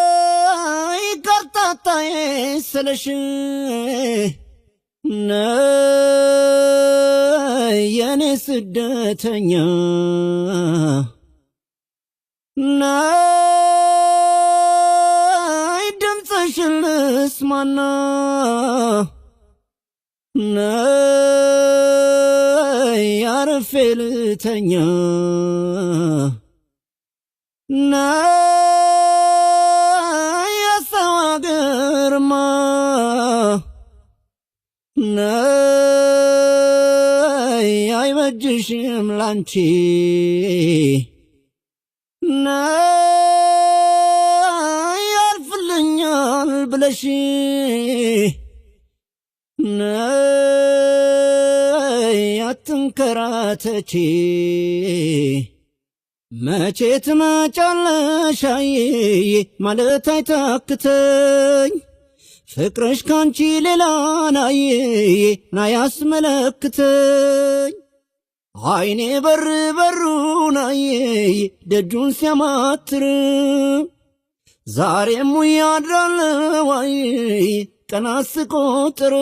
ነይ ከርታታዬ ስለሽ ነይ የኔ ስደተኛ ነይ ድምፅሽን ልስማና ነይ አርፌ ልተኛ ነይ የሰው አገርማ ነይ አይበጅሽም ላንቺ ነይ ያልፍልኛል ብለሽ ነይ አትንከራተቺ መቼ ትመጫለሽ አየዬ ማለት አይታክተኝ ፍቅርሽ ካንቺ ሌላ ናየዬ ናያስመለክተኝ አይኔ በር በሩን አየዬ ደጁን ሲያማትር ዛሬም ያድራለው አየዬ ቀናት ስቆጥር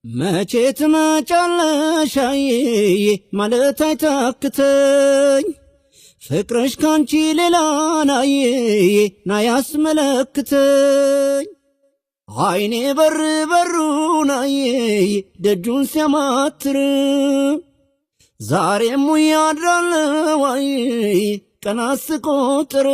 መቼ ትመጫለሽ አየዬ ማለት አይታክተኝ ፍቅርሽ ካንቺ ሌላ ናየዬ ናያስመለክተኝ አይኔ በር በሩን አየዬ ደጁን ሲያማትር ዛሬም ያድራለው አየዬ ቀናት ስቆጥር